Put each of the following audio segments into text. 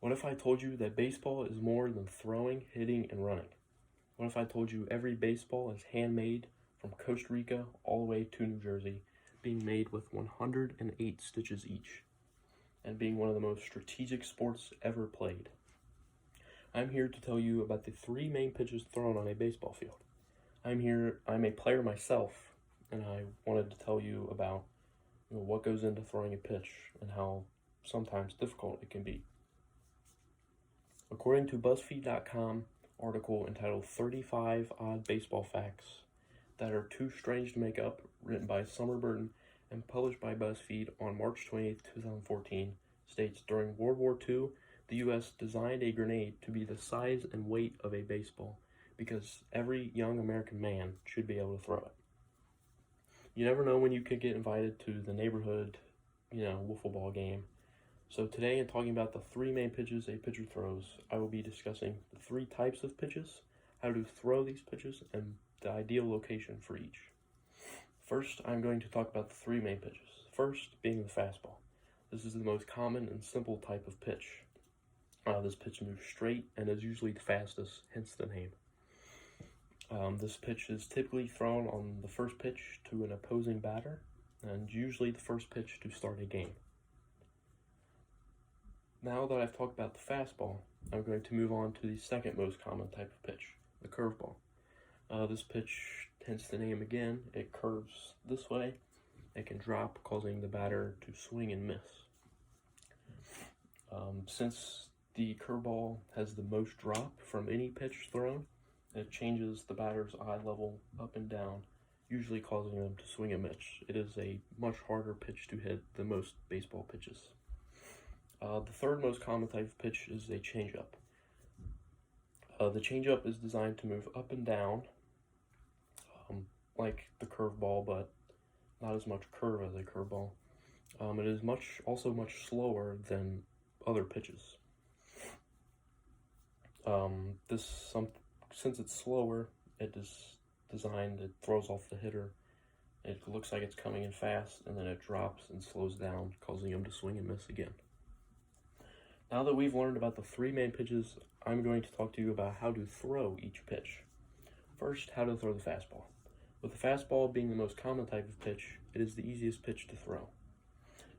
What if I told you that baseball is more than throwing, hitting, and running? What if I told you every baseball is handmade from Costa Rica all the way to New Jersey, being made with 108 stitches each, and being one of the most strategic sports ever played? I'm here to tell you about the three main pitches thrown on a baseball field. I'm a player myself, and I wanted to tell you about what goes into throwing a pitch and how sometimes difficult it can be. According to BuzzFeed.com article entitled 35 Odd Baseball Facts That Are Too Strange to Make Up, written by Summer Burton and published by BuzzFeed on March 28, 2014, states, during World War II, the U.S. designed a grenade to be the size and weight of a baseball because every young American man should be able to throw it. You never know when you could get invited to the neighborhood, wiffle ball game. So today, in talking about the three main pitches a pitcher throws, I will be discussing the three types of pitches, how to throw these pitches, and the ideal location for each. First, I'm going to talk about the three main pitches. First, being the fastball. This is the most common and simple type of pitch. This pitch moves straight and is usually the fastest, hence the name. This pitch is typically thrown on the first pitch to an opposing batter, and usually the first pitch to start a game. Now that I've talked about the fastball, I'm going to move on to the second most common type of pitch, the curveball. This pitch, hence the name again, it curves this way. It can drop, causing the batter to swing and miss. Since the curveball has the most drop from any pitch thrown, it changes the batter's eye level up and down, usually causing them to swing and miss. It is a much harder pitch to hit than most baseball pitches. The third most common type of pitch is a changeup. The changeup is designed to move up and down, like the curveball, but not as much curve as a curveball. It is also much slower than other pitches. Since it's slower, it throws off the hitter. It looks like it's coming in fast, and then it drops and slows down, causing him to swing and miss again. Now that we've learned about the three main pitches, I'm going to talk to you about how to throw each pitch. First, how to throw the fastball. With the fastball being the most common type of pitch, it is the easiest pitch to throw.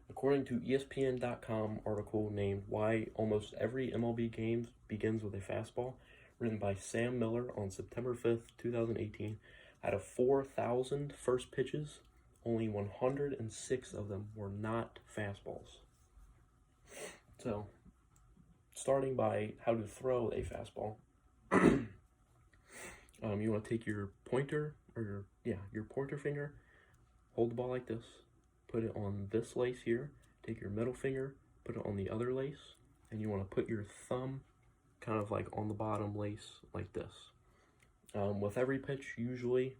According to ESPN.com article named Why Almost Every MLB Game Begins with a Fastball, written by Sam Miller on September 5th, 2018, out of 4,000 first pitches, only 106 of them were not fastballs. So, starting by how to throw a fastball, you want to take your pointer, or your pointer finger, hold the ball like this, put it on this lace here, take your middle finger, put it on the other lace, and you want to put your thumb kind of like on the bottom lace like this. With every pitch, usually,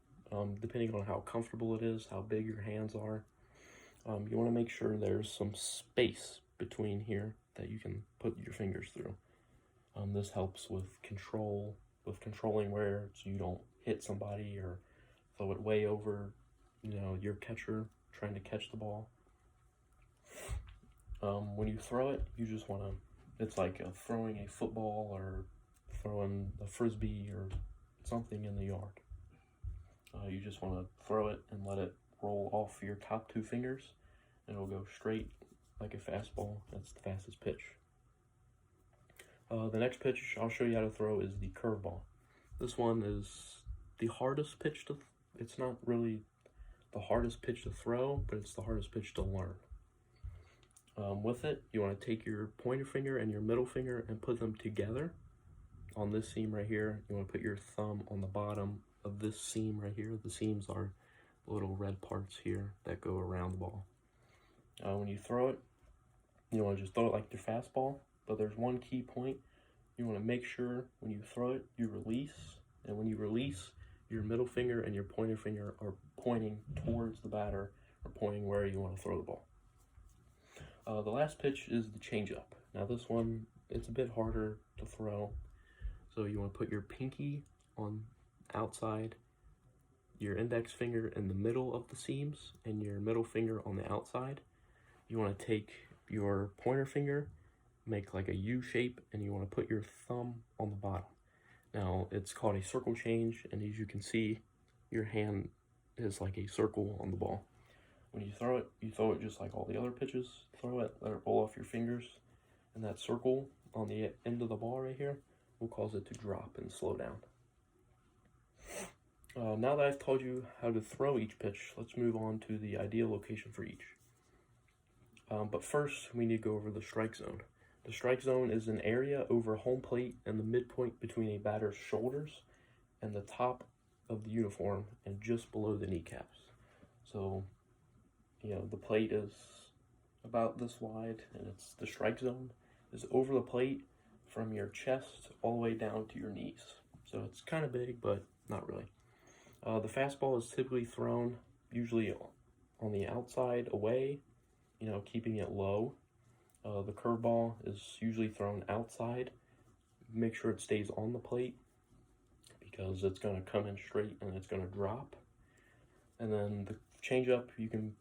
depending on how comfortable it is, how big your hands are, you want to make sure there's some space between here that you can put your fingers through. This helps with controlling where you don't hit somebody or throw it way over, your catcher trying to catch the ball. When you throw it, you just want to, it's like throwing a football or throwing a frisbee or something in the yard. You just want to throw it and let it roll off your top two fingers, and it'll go straight like a fastball. That's the fastest pitch. The next pitch I'll show you how to throw is the curveball. This one is the hardest pitch it's not really the hardest pitch to throw, but it's the hardest pitch to learn. With it, you want to take your pointer finger and your middle finger and put them together on this seam right here. You want to put your thumb on the bottom of this seam right here. The seams are the little red parts here that go around the ball. When you throw it, you want to just throw it like your fastball, but there's one key point. You want to make sure when you throw it, you release, and when you release, your middle finger and your pointer finger are pointing towards the batter, or pointing where you want to throw the ball. The last pitch is the changeup. Now this one, it's a bit harder to throw. So you want to put your pinky on outside, your index finger in the middle of the seams, and your middle finger on the outside. You want to take your pointer finger make like a U shape, and you want to put your thumb on the bottom. Now, it's called a circle change, and as you can see, your hand is like a circle on the ball. When you throw it just like all the other pitches. Throw it, let it roll off your fingers, and that circle on the end of the ball right here will cause it to drop and slow down. Now that I've told you how to throw each pitch, let's move on to the ideal location for each. But first, we need to go over the strike zone. The strike zone is an area over home plate and the midpoint between a batter's shoulders and the top of the uniform and just below the kneecaps. So, the plate is about this wide, and the strike zone is over the plate from your chest all the way down to your knees. So it's kind of big, but not really. The fastball is typically thrown usually on the outside away, keeping it low. The curveball is usually thrown outside. Make sure it stays on the plate because it's going to come in straight and it's going to drop. And then the changeup, you can,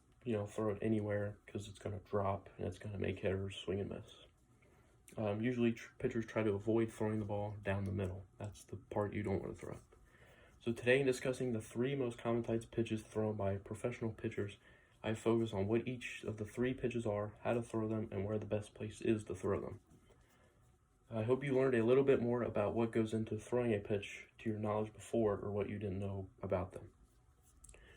throw it anywhere because it's going to drop and it's going to make hitters swing and miss. Usually pitchers try to avoid throwing the ball down the middle. That's the part you don't want to throw. So today, in discussing the 3 most common types of pitches thrown by professional pitchers, I focus on what each of the 3 pitches are, how to throw them, and where the best place is to throw them. I hope you learned a little bit more about what goes into throwing a pitch to your knowledge before or what you didn't know about them.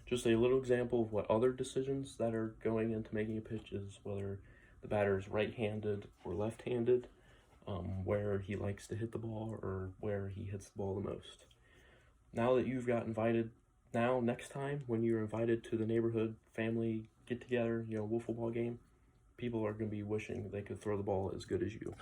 Just a little example of what other decisions that are going into making a pitch is whether the batter is right-handed or left-handed, where he likes to hit the ball or where he hits the ball the most. Now that you've got invited, next time when you're invited to the neighborhood family get-together, wiffle ball game, people are going to be wishing they could throw the ball as good as you.